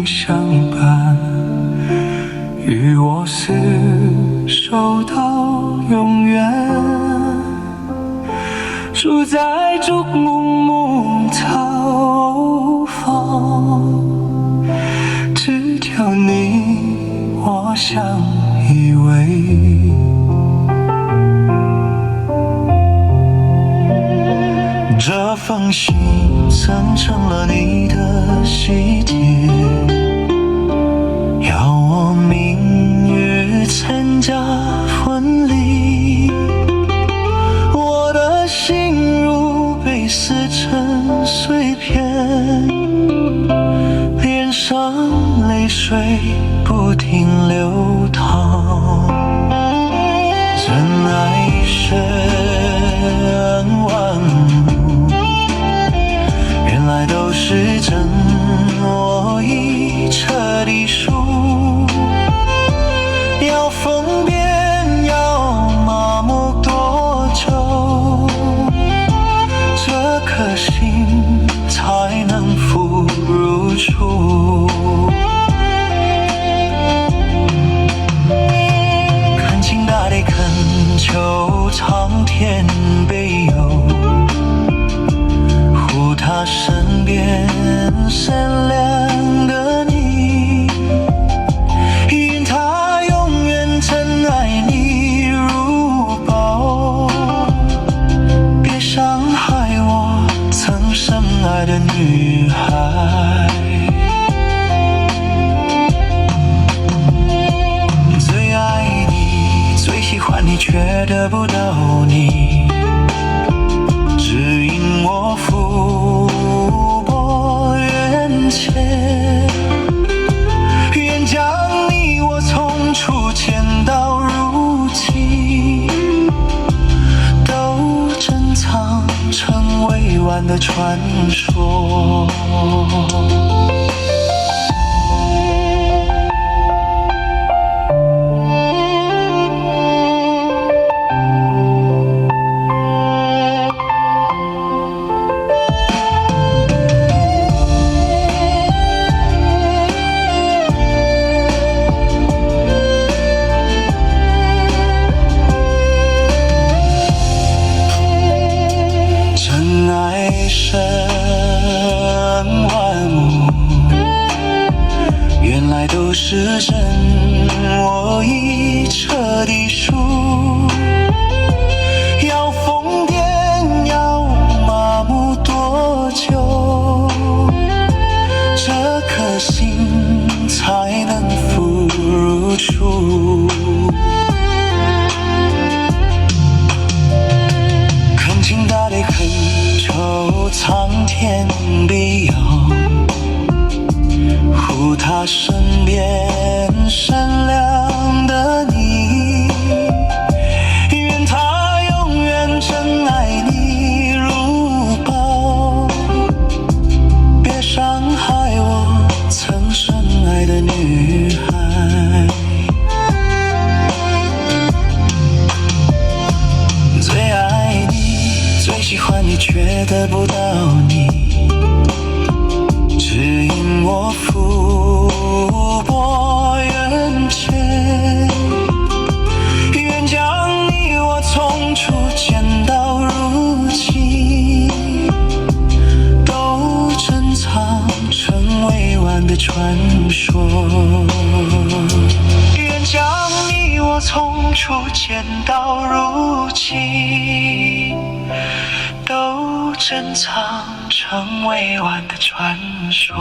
相伴，与我厮守到永远。住在竹木草房，只求你我相依偎。这封信曾成了你的喜帖，要我明日参加婚礼。我的心如被撕成碎片，脸上泪水不停流淌。真爱深万物，原来都是真，我已彻底输。要疯癫，要麻木多久，这颗心才能复如初？恳请大地，恳求苍天庇佑，护他身边善良的你，愿他永远真爱你如宝，别伤害我曾深爱的女孩。最爱你，最喜欢你，却得不到你，只因我付薄缘浅。愿将你我从初见到如今，都珍藏成未完的传说。真爱深万物，原来都是真，我已彻底输。要疯癫，要麻木多久，这颗心才能复如初？恳请大地，恳求苍天庇佑，护他身边善良的你，愿他永远真爱你如宝，别伤害我曾深爱的女孩。最爱你，最喜欢你，却得不到你，只因我付薄缘浅。愿将你我从初见到如今，都珍藏成未完的传说。愿将你我从初见到如今，都珍藏成未完的传说。